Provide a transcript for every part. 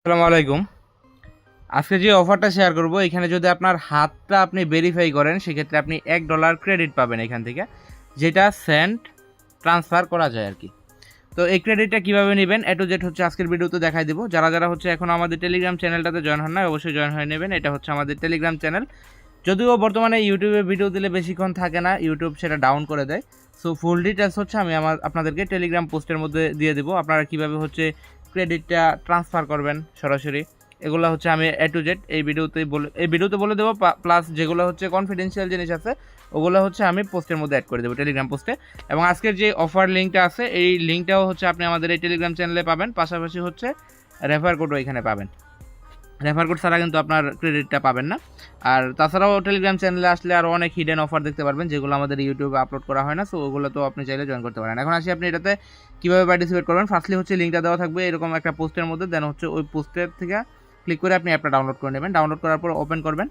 আসসালামু আলাইকুম। আজকে যে অফারটা শেয়ার করব, এখানে যদি আপনার হাতটা আপনি ভেরিফাই করেন সেক্ষেত্রে আপনি $1 ক্রেডিট পাবেন এখান থেকে, যেটা সেন্ট ট্রান্সফার করা যায় আর কি। তো এই ক্রেডিটটা কীভাবে নেবেন এ টু জেড হচ্ছে আজকের ভিডিওতে দেখাই দেবো। যারা যারা হচ্ছে এখন আমাদের টেলিগ্রাম চ্যানেলটাতে জয়েন হন না, অবশ্যই জয়েন হয়ে নেবেন। এটা হচ্ছে আমাদের টেলিগ্রাম চ্যানেল। যদিও বর্তমানে ইউটিউবে ভিডিও দিলে বেশিক্ষণ থাকে না, ইউটিউব সেটা ডাউন করে দেয়। সো ফুল ডিটেলস হচ্ছে আমি আপনাদেরকে টেলিগ্রাম পোস্টের মধ্যে দিয়ে দেবো। আপনারা কীভাবে হচ্ছে ক্রেডিটটা ট্রান্সফার করবেন সরাসরি, এগুলো হচ্ছে আমি এ টু জেড এই ভিডিওতে বলে দেবো। প্লাস যেগুলো হচ্ছে কনফিডেন্সিয়াল জিনিস আছে ওগুলো হচ্ছে আমি পোস্টের মধ্যে অ্যাড করে দেবো টেলিগ্রাম পোস্টে। এবং আজকের যে অফার লিঙ্কটা আছে এই লিঙ্কটাও হচ্ছে আপনি আমাদের এই টেলিগ্রাম চ্যানেলে পাবেন। পাশাপাশি হচ্ছে রেফার কোডও এখানে পাবেন। রেফার কোড ছাড়া কিন্তু আপনার ক্রেডিটটা পাবেন না। আর তাছাড়াও টেলিগ্রাম চ্যানেলে আসলে আরও অনেক হিডেন অফার দেখতে পারবেন, যেগুলো আমাদের ইউটিউবে আপলোড করা হয় না। সো ওগুলো তো আপনি চাইলে জয়েন করতে পারেন। এখন আসি আপনি এটাতে কীভাবে পার্টিসিপেট করবেন। ফার্স্টলি হচ্ছে লিঙ্কটা দেওয়া থাকবে এরকম একটা পোস্টের মধ্যে, দেন হচ্ছে ওই পোস্টের থেকে ক্লিক করে আপনি অ্যাপটা ডাউনলোড করে নেবেন। ডাউনলোড করার পর ওপেন করবেন।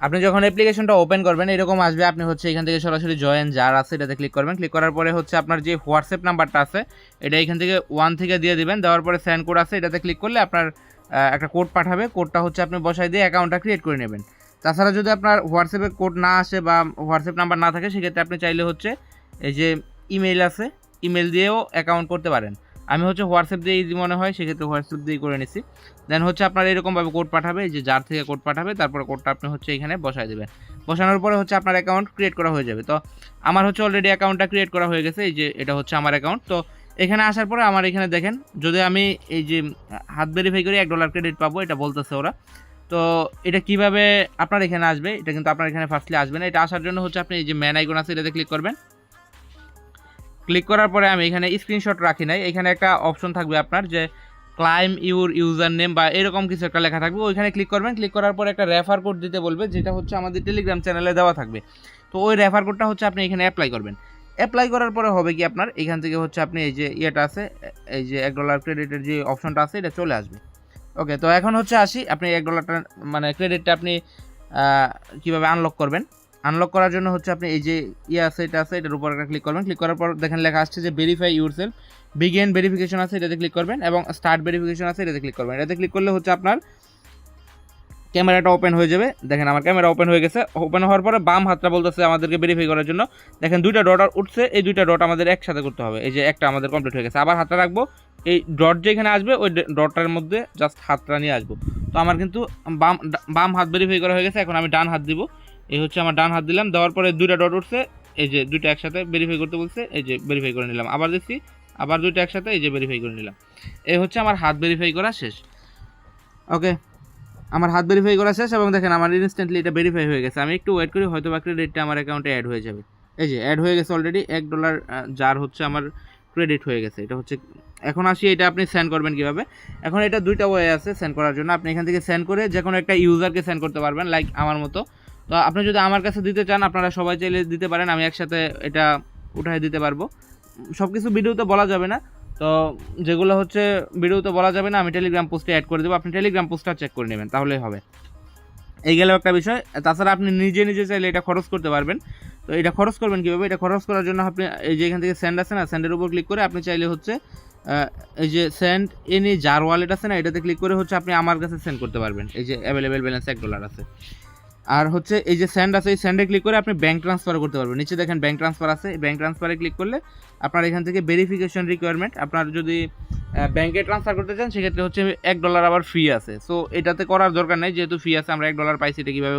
আপনি যখন অ্যাপ্লিকেশনটা ওপেন করবেন এরকম আসবে, আপনি হচ্ছে এখান থেকে সরাসরি জয়েন যার আছে এটাতে ক্লিক করবেন। ক্লিক করার পরে হচ্ছে আপনার যে হোয়াটসঅ্যাপ নাম্বারটা আছে এটা এখান থেকে 1 থেকে দিয়ে দিবেন। দেওয়ার পরে সেন্ড কোড আছে, এটাতে ক্লিক করলে আপনার একটা কোড পাঠাবে। কোডটা হচ্ছে আপনি বসাই দিয়ে অ্যাকাউন্টটা ক্রিয়েট করে নেবেন। তাছাড়া যদি আপনার হোয়াটসঅ্যাপে কোড না আসে বা হোয়াটসঅ্যাপ নাম্বার না থাকে সেক্ষেত্রে আপনি চাইলে হচ্ছে এই যে ইমেল আছে, ইমেল দিয়েও অ্যাকাউন্ট করতে পারেন। আমি হচ্ছে হোয়াটসঅ্যাপ দিয়ে ইজি মনে হয় সেক্ষেত্রে হোয়াটসঅ্যাপ দিয়ে করে নিছি। দেন হচ্ছে আপনার এরকমভাবে কোড পাঠাবে, যে যার থেকে কোড পাঠাবে তারপরে কোডটা আপনি হচ্ছে এখানে বসায় দেবেন। বসানোর পরে হচ্ছে আপনার অ্যাকাউন্ট ক্রিয়েট করা হয়ে যাবে। তো আমার হচ্ছে অলরেডি অ্যাকাউন্টটা ক্রিয়েট করা হয়ে গেছে। এই যে এটা হচ্ছে আমার অ্যাকাউন্ট। তো এখানে আসার পরে আমার এখানে দেখেন, যদি আমি এই যে হাত ভেরিফাই করি $1 ক্রেডিট পাবো এটা বলতেছে ওরা। তো এটা কিভাবে আপনার এখানে আসবে, এটা কিন্তু আপনার এখানে ফার্স্টলি আসবে না। এটা আসার জন্য হচ্ছে আপনি এই যে ম্যান আইকন আছে এটাতে ক্লিক করবেন। ক্লিক করার পরে আমি এখানে স্ক্রিনশট রাখি নাই, এখানে একটা অপশন থাকবে আপনার যে ক্লাইম ইউর ইউজার নেম বা এরকম কিছু একটা লেখা থাকবে, ওইখানে ক্লিক করবেন। ক্লিক করার পরে একটা রেফার কোড দিতে বলবে, যেটা হচ্ছে আমাদের টেলিগ্রাম চ্যানেলে দেওয়া থাকবে। তো ওই রেফার কোডটা হচ্ছে আপনি এখানে অ্যাপ্লাই করবেন। অ্যাপ্লাই করার পরে হবে কি, আপনার এখান থেকে হচ্ছে আপনি এই যে ইয়েটা আছে, এই যে $1 ক্রেডিটের যে অপশনটা আছে এটা চলে আসবে। ওকে, তো এখন হচ্ছে আসি আপনি $1 মানে ক্রেডিটটা আপনি কীভাবে আনলক করবেন। আনলক করার জন্য হচ্ছে আপনি এই যে আছে এটা আছে, এটার উপর একটা ক্লিক করবেন। ক্লিক করার পর দেখেন লেখা আসছে যে ভেরিফাই ইউরসেলফ, বিগিন ভেরিফিকেশন আছে এটাতে ক্লিক করবেন, এবং স্টার্ট ভেরিফিকেশন আছে এটাতে ক্লিক করবেন। এটাতে ক্লিক করলে হচ্ছে আপনার ক্যামেরাটা ওপেন হয়ে যাবে। দেখেন আমার ক্যামেরা ওপেন হয়ে গেছে। ওপেন হওয়ার পরে বাম হাতটা বলতেছে আমাদেরকে ভেরিফাই করার জন্য। দেখেন 2টা ডট উঠছে, এই 2টা ডট আমাদের একসাথে করতে হবে। এই যে একটা আমাদের কমপ্লিট হয়ে গেছে। আবার হাতটা রাখবো, এই ডট যেখানে আসবে ওই ডটটার মধ্যে জাস্ট হাতটা নিয়ে আসবো। তো আমার কিন্তু বাম হাত ভেরিফাই করা হয়ে গেছে। এখন আমি ডান হাত দিব। এই হচ্ছে আমার ডান হাত দিলাম। দেওয়ার পরে 2টা ডট উঠছে, এই যে 2টা একসাথে ভেরিফাই করতে বলছে, এই যে ভেরিফাই করে নিলাম। আবার দিচ্ছি, আবার 2টা একসাথে, এই যে ভেরিফাই করে নিলাম। এই হচ্ছে আমার হাত ভেরিফাই করা শেষ। ওকে, আমার হাত ভেরিফাই করা শেষ এবং দেখেন আমার ইনস্ট্যান্টলি এটা ভেরিফাই হয়ে গেছে। আমি একটু ওয়েট করি, হয়তো বা ক্রেডিটটা আমার অ্যাকাউন্টে অ্যাড হয়ে যাবে। এই যে অ্যাড হয়ে গেছে অলরেডি $1 যার হচ্ছে আমার ক্রেডিট হয়ে গেছে। এটা হচ্ছে, এখন আসি এটা আপনি সেন্ড করবেন কীভাবে। এখন এটা 2টা ওয়ে আছে সেন্ড করার জন্য। আপনি এখান থেকে সেন্ড করে যে কোনো একটা ইউজারকে সেন্ড করতে পারবেন, লাইক আমার মতো। তো আপনি যদি আমার কাছে দিতে চান আপনারা সবাই চাইলে দিতে পারেন, আমি একসাথে এটা উঠায় দিতে পারবো। সব কিছু ভিডিওতে বলা যাবে না, তো যেগুলো হচ্ছে ভিডিওতে বলা যাবে না আমি টেলিগ্রাম পোস্টে অ্যাড করে দেবো। আপনি টেলিগ্রাম পোস্টটা চেক করে নেবেন, তাহলেই হবে। এই গেলেও একটা বিষয়। তাছাড়া আপনি নিজে নিজে চাইলে এটা খরচ করতে পারবেন। তো এটা খরচ করবেন কীভাবে, এটা খরচ করার জন্য আপনি এই যে এখান থেকে সেন্ড আছে না, সেন্ডের উপর ক্লিক করে আপনি চাইলে হচ্ছে এই যে সেন্ড এনি যার ওয়ালেট আছে না, এটাতে ক্লিক করে হচ্ছে আপনি আমার কাছে সেন্ড করতে পারবেন। এই যে অ্যাভেলেবেল ব্যালেন্স $1 আছে। আর হচ্ছে এই যে সেন্ড আছে, এই সেন্ডে ক্লিক করে আপনি ব্যাঙ্ক ট্রান্সফার করতে পারবেন। নিচে দেখেন ব্যাঙ্ক ট্রান্সফার আছে, ব্যাঙ্ক ট্রান্সফারে ক্লিক করলে আপনার এখান থেকে ভেরিফিকেশন রিকোয়ারমেন্ট, আপনার যদি ব্যাঙ্কে ট্রান্সফার করতে চান সেক্ষেত্রে হচ্ছে $1 আবার ফি আছে। সো এটাতে করার দরকার নেই, যেহেতু ফি আছে আমরা $1 পাইছি, এটা কীভাবে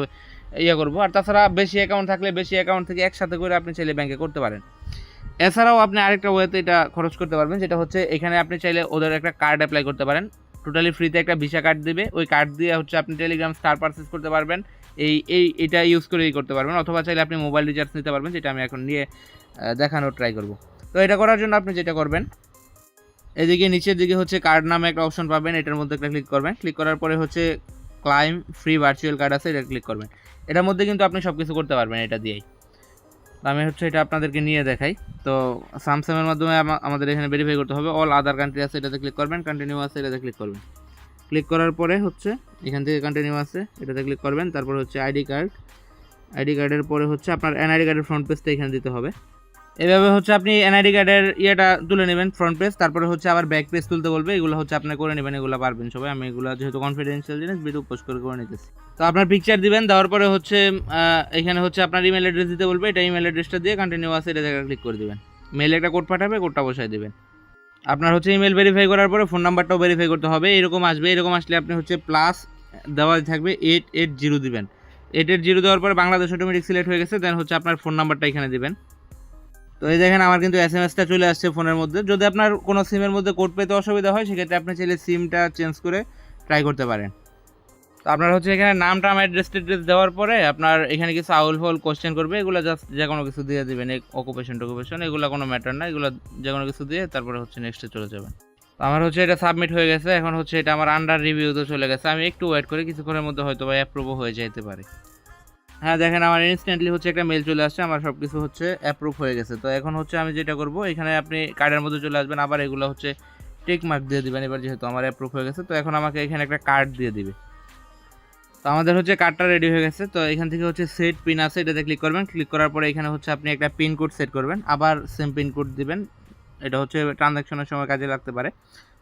ইয়ে করবো। আর তাছাড়া বেশি অ্যাকাউন্ট থাকলে বেশি অ্যাকাউন্ট থেকে একসাথে করে আপনি চাইলে ব্যাঙ্কে করতে পারেন। এছাড়াও আপনি আরেকটা ওয়েতে এটা খরচ করতে পারবেন, যেটা হচ্ছে এখানে আপনি চাইলে ওদের একটা কার্ড অ্যাপ্লাই করতে পারেন। টোটালি ফ্রিতে একটা ভিসা কার্ড দেবে, ওই কার্ড দিয়ে হচ্ছে আপনি টেলিগ্রাম স্টার পারচেস করতে পারবেন। এটা ইউজ করেই করতে পারবেন, অথবা চাইলে আপনি মোবাইল রিচার্জ নিতে পারবেন, যেটা আমি এখন নিয়ে দেখানোর ট্রাই করব। তো এটা করার জন্য আপনি যেটা করবেন, এদিকে নিচের দিকে হচ্ছে কার্ড নামে একটা অপশন পাবেন, এটার মধ্যে একটা ক্লিক করবেন। ক্লিক করার পরে হচ্ছে ক্লাইম ফ্রি ভার্চুয়াল কার্ড আছে, এটা ক্লিক করবেন। এটার মধ্যে কিন্তু আপনি সব কিছু করতে পারবেন এটা দিয়েই। আমি হচ্ছে এটা আপনাদেরকে নিয়ে দেখাই। তো স্যামসাংয়ের মাধ্যমে আমাদের এখানে ভেরিফাই করতে হবে। অল আদার কান্ট্রি আছে, এটাতে ক্লিক করবেন। কন্টিনিউ আছে, এটাতে ক্লিক করবেন। ক্লিক করার পরে হচ্ছে এখান থেকে কন্টিনিউ আছে, এটাতে ক্লিক করবেন। তারপর হচ্ছে আইডি কার্ডের পরে হচ্ছে আপনার এনআইডি কার্ডের ফ্রন্ট পেজটা এখানে দিতে হবে। এভাবে হচ্ছে আপনি এনআইডি কার্ডের ইয়েটা তুলে নেবেন ফ্রন্ট পেজ, তারপরে হচ্ছে আবার ব্যাক পেজ তুলতে বলবে, এগুলো হচ্ছে আপনি করে নেবেন, এগুলো পারবেন সবাই। আমি এগুলো যেহেতু কনফিডেন্সিয়াল জিনিস ভিডিও পোস্ট করে নিতেছি। তো আপনার পিকচার দিবেন, দেওয়ার পরে হচ্ছে এখানে হচ্ছে আপনার ইমেল অ্যাড্রেস দিতে বলবে, এটা ইমেল অ্যাড্রেসটা দিয়ে কন্টিনিউ আছে এটা জায়গায় ক্লিক করে দিবেন। মেইলে একটা কোড পাঠাবে, কোডটা বসায় দিবেন। আপনার হচ্ছে ইমেল ভেরিফাই করার পরে ফোন নাম্বারটাও ভেরিফাই করতে হবে, এরকম আসবে। এরকম আসলে আপনি হচ্ছে প্লাস দেওয়া থাকবে 880 দিবেন। 880 দেওয়ার পরে বাংলাদেশ অটোমেটিক সিলেক্ট হয়ে গেছে, দেন হচ্ছে আপনার ফোন নাম্বারটা এখানে দিবেন। তো এই দেখেন আমার কিন্তু এসএমএসটা চলে আসছে ফোনের মধ্যে। যদি আপনার কোনো সিমের মধ্যে কোড পেতে অসুবিধা হয় সেক্ষেত্রে আপনি চাইলে সিমটা চেঞ্জ করে ট্রাই করতে পারেন। তো আপনার হচ্ছে এখানে নাম টাম অ্যাড্রেস টেড্রেস দেওয়ার পরে আপনার এখানে কিছু আউল ফল কোশ্চেন করবে, এগুলো জাস্ট যে কোনো কিছু দিয়ে দিবেন, অকুপেশন টকুপেশন এগুলো কোনো ম্যাটার না, এগুলো যে কোনো কিছু দিয়ে তারপরে হচ্ছে নেক্সটে চলে যাবেন। তো আমার হচ্ছে এটা সাবমিট হয়ে গেছে, এখন হচ্ছে এটা আমার আন্ডার রিভিউতে চলে গেছে। আমি একটু ওয়েট করি, কিছুক্ষণের মধ্যে হয়তো বা অ্যাপ্রুভও হয়ে যেতে পারে। হ্যাঁ দেখেন আমার ইনস্ট্যান্টলি হচ্ছে একটা মেল চলে আসছে, আমার সব কিছু হচ্ছে অ্যাপ্রুভ হয়ে গেছে। তো এখন হচ্ছে আমি যেটা করব, এখানে আপনি কার্ডের মধ্যে চলে আসবেন, আবার এগুলো হচ্ছে টিক মার্ক দিয়ে দিবেন। এবার যেহেতু আমার অ্যাপ্রুভ হয়ে গেছে, তো এখন আমাকে এখানে একটা কার্ড দিয়ে দিবে। তো আমাদের হচ্ছে কার্ডটা রেডি হয়ে গেছে। তো এখান থেকে হচ্ছে সেট পিন আছে, এটাতে ক্লিক করবেন। ক্লিক করার পরে এখানে হচ্ছে আপনি একটা পিন কোড সেট করবেন, আবার সেম পিন কোড দিবেন। এটা হচ্ছে ট্রানজ্যাকশনের সময় কাজে লাগতে পারে।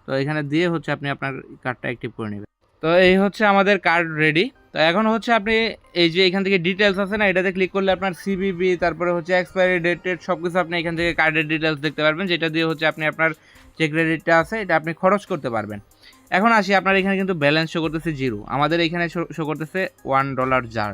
তো এখানে দিয়ে হচ্ছে আপনি আপনার কার্ডটা অ্যাক্টিভ করে নেবেন। তো এই হচ্ছে আমাদের কার্ড রেডি। তো এখন হচ্ছে আপনি এই যে এখান থেকে ডিটেলস আছে না, এটাতে ক্লিক করলে আপনার সিবিবি, তারপরে হচ্ছে এক্সপায়ারি ডেটেড সব কিছু আপনি এখান থেকে কার্ডের ডিটেলস দেখতে পারবেন, যেটা দিয়ে হচ্ছে আপনি আপনার যে ক্রেডিটটা আছে এটা আপনি খরচ করতে পারবেন। এখন আসি, আপনার এখানে কিন্তু ব্যালেন্স শো করতেছে 0, আমাদের এখানে শো করতেছে $1 জার।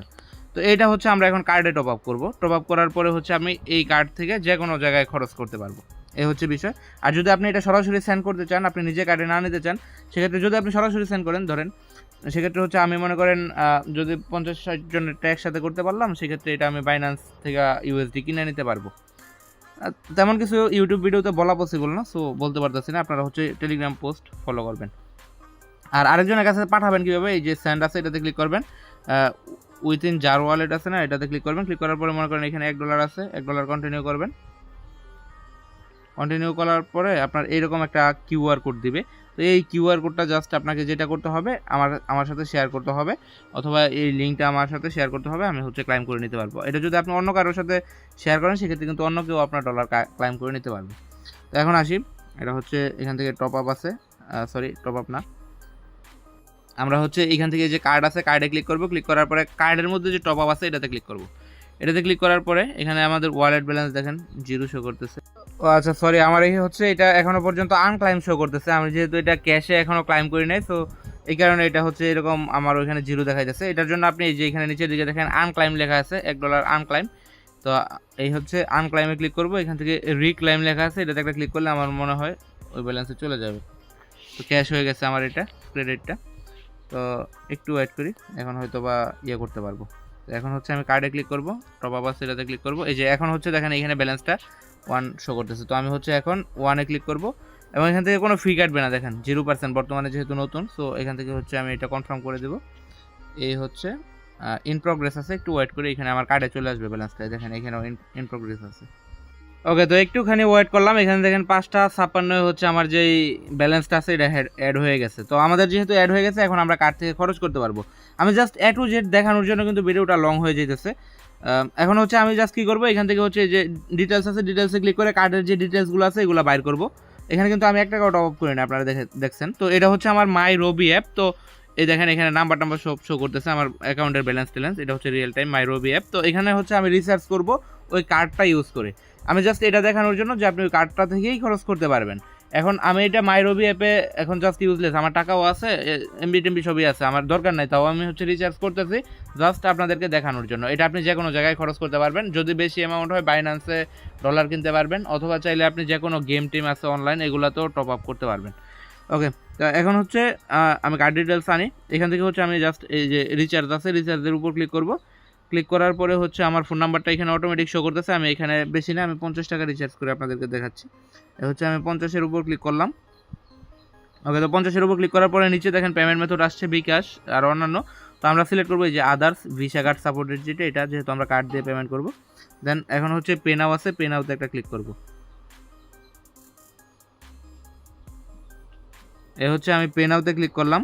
তো এটা হচ্ছে আমরা এখন কার্ডে টপ আপ করবো। টপ আপ করার পরে হচ্ছে আমি এই কার্ড থেকে যে কোনো জায়গায় খরচ করতে পারবো, এই হচ্ছে বিষয়। আর যদি আপনি এটা সরাসরি সেন্ড করতে চান, আপনি নিজে কার্ডে না নিতে চান, সেক্ষেত্রে যদি আপনি সরাসরি সেন্ড করেন, ধরেন সেক্ষেত্রে হচ্ছে আমি মনে করেন যদি 50-60 জনের ট্যাক্স সাথে করতে পারলাম, সেক্ষেত্রে এটা আমি বাইন্যান্স থেকে ইউএসডি কিনে নিতে পারবো। তেমন কিছু ইউটিউব ভিডিওতে বলা পসিবল না, সো বলতে পারতেছি না। আপনারা হচ্ছে টেলিগ্রাম পোস্ট ফলো করবেন। আর আরেকজনের কাছে পাঠাবেন কীভাবে, এই যে সেন্ড আছে এটাতে ক্লিক করবেন, উইথিন জার ওয়ালেট আছে না, এটাতে ক্লিক করবেন। ক্লিক করার পরে মনে করেন এখানে $1 আছে, $1 কন্টিনিউ করবেন। কন্টিনিউ করার পরে আপনার এইরকম একটা কিউআর কোড দিবে। তো এই কিউআর কোডটা জাস্ট আপনাকে যেটা করতে হবে, আমার সাথে শেয়ার করতে হবে, অথবা এই লিঙ্কটা আমার সাথে শেয়ার করতে হবে, আমি হচ্ছে ক্লাইম করে নিতে পারবো। এটা যদি আপনি অন্য কারোর সাথে শেয়ার করেন, সেক্ষেত্রে কিন্তু অন্য কেউ আপনার ডলার ক্লাইম করে নিতে পারবে। তো এখন আসি, এটা হচ্ছে এখান থেকে টপ আপ আছে, সরি টপ আপ না, আমরা হচ্ছে এখান থেকে যে কার্ড আছে কার্ডে ক্লিক করব। ক্লিক করার পরে কার্ডের মধ্যে যে টপ আপ আছে এটাতে ক্লিক করব। এটাতে ক্লিক করার পরে এখানে আমাদের ওয়ালেট ব্যালেন্স দেখেন 0 শো করতেছে। ও আচ্ছা সরি, আমার এই হচ্ছে এটা এখনো পর্যন্ত আনক্লাইম শো করতেছে। আমি যেহেতু এটা ক্যাশে এখনো ক্লাইম করি নাই, সো এই কারণে এটা হচ্ছে এরকম আমার ওইখানে 0 দেখা যাচ্ছে। এটার জন্য আপনি এই যে এখানে নিচের দিকে দেখেন আনক্লাইম লেখা আছে, $1 আনক্লাইম। তো এই হচ্ছে আনক্লাইমে ক্লিক করব। এখান থেকে রিক্লাইম লেখা আছে, এটাতে একটা ক্লিক করলে আমার মনে হয় ওই ব্যালেন্সে চলে যাবে। তো ক্যাশ হয়ে গেছে আমার এটা ক্রেডিটটা। তো একটু ওয়েট করি, এখন হয়তো বা করতে পারবো। তো এখন হচ্ছে আমি কার্ডে ক্লিক করব, টপ আপ আছে এটাতে ক্লিক করব। এই যে এখন হচ্ছে দেখেন এখানে ব্যালেন্সটা 1 শো করতেছে। তো আমি হচ্ছে এখন 1-এ ক্লিক করব, এবং এখান থেকে কোনো ফি কাটবে না। দেখেন 0% বর্তমানে যেহেতু নতুন, সো এখান থেকে হচ্ছে আমি এটা কনফার্ম করে দেবো। এই হচ্ছে ইন প্রোগ্রেস আছে, একটু ওয়েট করে এখানে আমার কার্ডে চলে আসবে ব্যালেন্সটা। দেখেন এখানেও ইন প্রোগ্রেস আছে। ওকে, তো একটুখানি ওয়েট করলাম, এখানে দেখেন 5:56 হচ্ছে আমার যেই ব্যালেন্সটা আছে এটা অ্যাড হয়ে গেছে। তো আমাদের যেহেতু অ্যাড হয়ে গেছে, এখন আমরা কার্ড থেকে খরচ করতে পারবো। আমি জাস্ট A to Z দেখানোর জন্য কিন্তু ভিডিওটা লং হয়ে যেতেছে। এখন হচ্ছে আমি জাস্ট কী করবো, এখান থেকে হচ্ছে যে ডিটেলস আছে ডিটেলসে ক্লিক করে কার্ডের যে ডিটেলসগুলো আছে এগুলো বাইর করবো। এখানে কিন্তু আমি 1 টাকাও টপ আপ করি না, আপনারা দেখছেন। তো এটা হচ্ছে আমার মাই রবি অ্যাপ। তো এই দেখেন এখানে নাম্বার সব শো করতেছে, আমার অ্যাকাউন্টের ব্যালেন্স ট্যালেন্স, এটা হচ্ছে real time my Robi app. তো এখানে হচ্ছে আমি রিসার্চ করবো ওই কার্ডটা ইউজ করে। আমি জাস্ট এটা দেখানোর জন্য যে আপনি ওই কার্ডটা থেকেই খরচ করতে পারবেন। এখন আমি এটা মাই রবি অ্যাপে এখন জাস্ট ইউজলেস, আমার টাকাও আছে, এমবি টেমবি সবই আছে, আমার দরকার নাই, তাও আমি হচ্ছে রিচার্জ করতেছি জাস্ট আপনাদেরকে দেখানোর জন্য। এটা আপনি যে কোনো জায়গায় খরচ করতে পারবেন, যদি বেশি অ্যামাউন্ট হয় বাইন্যান্সে ডলার কিনতে পারবেন, অথবা চাইলে আপনি যে কোনো গেম টিম আছে অনলাইন এগুলোতেও টপ আপ করতে পারবেন। ওকে, তো এখন হচ্ছে আমি কার্ড ডিটেলস আনি। এখান থেকে হচ্ছে আমি জাস্ট এই যে রিচার্জ আছে রিচার্জের উপর ক্লিক করব। ক্লিক করার পরে হচ্ছে আমার ফোন নাম্বারটা এখানে অটোমেটিক শো করতেছে। আমি এখানে বেশি না, আমি 50 টাকা রিচার্জ করে আপনাদেরকে দেখাচ্ছি। এ হচ্ছে আমি 50-এর উপর ক্লিক করলাম। ওকে, তো 50-এর উপর ক্লিক করার পরে নিচে দেখেন পেমেন্ট মেথড আসছে বিকাশ আর অন্যান্য। তো আমরা সিলেক্ট করবো এই যে আদার্স, ভিসা কার্ড সাপোর্টেড যেটা, এটা যেহেতু আমরা কার্ড দিয়ে পেমেন্ট করব। দেন এখন হচ্ছে পে নাও আছে, পে নাওতে একটা ক্লিক করব। এ হচ্ছে আমি পে নাওতে ক্লিক করলাম।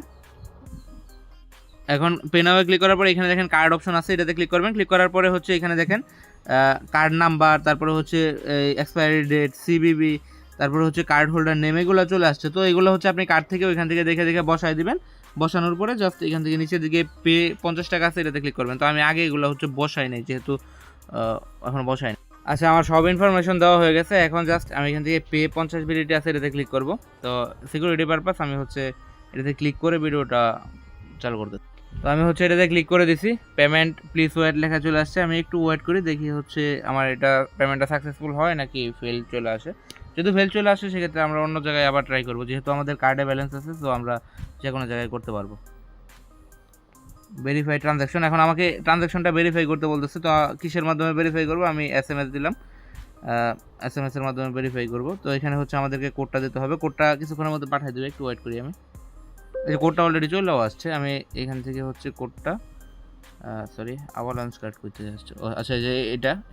এখন পে নাও ক্লিক করার পরে এখানে দেখেন কার্ড অপশন আছে, এটাতে ক্লিক করবেন। ক্লিক করার পরে হচ্ছে এখানে দেখেন কার্ড নাম্বার, তারপরে হচ্ছে এক্সপায়ারি ডেট, সিবিবি, তারপরে হচ্ছে কার্ড হোল্ডার নেম, এগুলো চলে আসছে। তো এগুলো হচ্ছে আপনি কার্ড থেকে ওইখান থেকে দেখে দেখে বসায় দিবেন। বসানোর পরে জাস্ট এখান থেকে নিচের দিকে পে 50 টাকা আছে, এটাতে ক্লিক করবেন। তো আমি আগে এগুলো হচ্ছে বসাই নাই, যেহেতু এখন বসাই নাই। আচ্ছা, আমার সব ইনফরমেশন দেওয়া হয়ে গেছে। এখন জাস্ট আমি এখান থেকে পে 50 বিলিটি আছে, এটাতে ক্লিক করব। তো সিকিউরিটি পারপাস আমি হচ্ছে এটাতে ক্লিক করে ভিডিওটা চালু করতে। তো আমি হচ্ছে এটাতে ক্লিক করে দিছি, পেমেন্ট প্লিজ ওয়েট লেখা চলে আসছে। আমি একটু ওয়েট করি, দেখি হচ্ছে আমার এটা পেমেন্টটা সাকসেসফুল হয় নাকি ফেল চলে আসে। যদি ফেল চলে আসে সেক্ষেত্রে আমরা অন্য জায়গায় আবার ট্রাই করবো, যেহেতু আমাদের কার্ডে ব্যালেন্স আছে, তো আমরা যে কোনো জায়গায় করতে পারবো। ভেরিফাই ট্রানজ্যাকশন, এখন আমাকে ট্রানজ্যাকশনটা ভেরিফাই করতে বলতেছে। তো কিসের মাধ্যমে ভেরিফাই করবো? আমি SMS দিলাম, SMS এর মাধ্যমে ভেরিফাই করবো। তো এখানে হচ্ছে আমাদেরকে কোডটা দিতে হবে, কোডটা কিছুক্ষণের মধ্যে পাঠিয়ে দেবে, একটু ওয়েট করি আমি। এই কোডটা অলরেডি চলেও আসছে। আমি এখান থেকে হচ্ছে কোডটা সরি আবার লঞ্চ কার্ড করতে যাচ্ছে। আচ্ছা, যে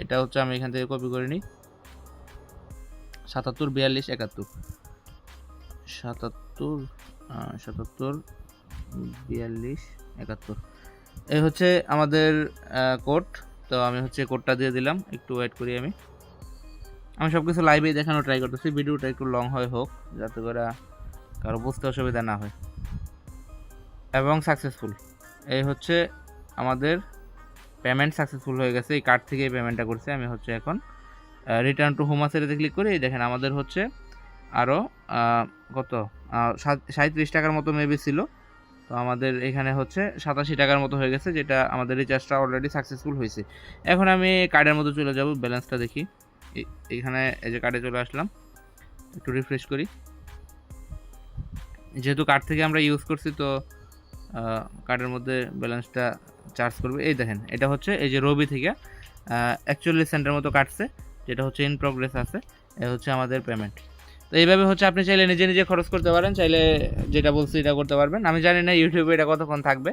এটা হচ্ছে আমি এখান থেকে কপি করে নিই, 77 42 71 77 77 42 71, এই হচ্ছে আমাদের কোড। তো আমি হচ্ছে কোডটা দিয়ে দিলাম, একটু ওয়েট করি আমি সব কিছু লাইভেই দেখানো ট্রাই করতেছি। ভিডিওটা একটু লং হোক, যাতে করে কারো বুঝতে অসুবিধা না হয়। এবং সাকসেসফুল, এই হচ্ছে আমাদের পেমেন্ট সাকসেসফুল হয়ে গেছে। এই কার্ড থেকেই পেমেন্টটা করছে। আমি হচ্ছে এখন রিটার্ন টু হোম আসেতে ক্লিক করি। দেখেন আমাদের হচ্ছে আরও কত 37 টাকার মতো মেবি ছিল। তো আমাদের এখানে হচ্ছে 87 টাকার মতো হয়ে গেছে, যেটা আমাদের রিচার্জটা অলরেডি সাকসেসফুল হয়েছে। এখন আমি কার্ডের মধ্যে চলে যাব, ব্যালেন্সটা দেখি। এখানে এই যে কার্ডে চলে আসলাম, একটু রিফ্রেশ করি। যেহেতু কার্ড থেকে আমরা ইউজ করছি, তো কার্ডের মধ্যে ব্যালেন্সটা চার্জ করবে। এই দেখেন, এটা হচ্ছে এই যে রবি থেকে 41 সেন্টের মতো কাটছে, যেটা হচ্ছে ইন প্রোগ্রেস আছে। এ হচ্ছে আমাদের পেমেন্ট। তো এইভাবে হচ্ছে আপনি চাইলে নিজে নিজে খরচ করতে পারেন, চাইলে যেটা বলছি এটা করতে পারবেন। আমি জানি না ইউটিউবে এটা কতক্ষণ থাকবে,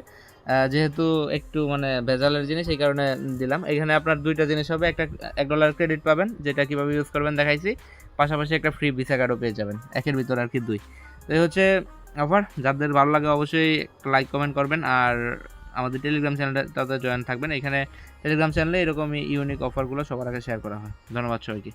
যেহেতু একটু মানে ভেজালের জিনিস, এই কারণে দিলাম। এখানে আপনার দুইটা জিনিস হবে, একটা $1 ক্রেডিট পাবেন, যেটা কীভাবে ইউজ করবেন দেখাইছি, পাশাপাশি একটা ফ্রি ভিসা কার্ডও পেয়ে যাবেন, একের ভিতর আর কি দুই। তো এই হচ্ছে অফার। যাদের ভালো লাগে অবশ্যই লাইক কমেন্ট করবেন, আর আমাদের টেলিগ্রাম চ্যানেলটাতে জয়েন থাকবেন। এখানে টেলিগ্রাম চ্যানেলে এরকমই ইউনিক অফারগুলো সবার আগে শেয়ার করা হয়। ধন্যবাদ সবাইকে।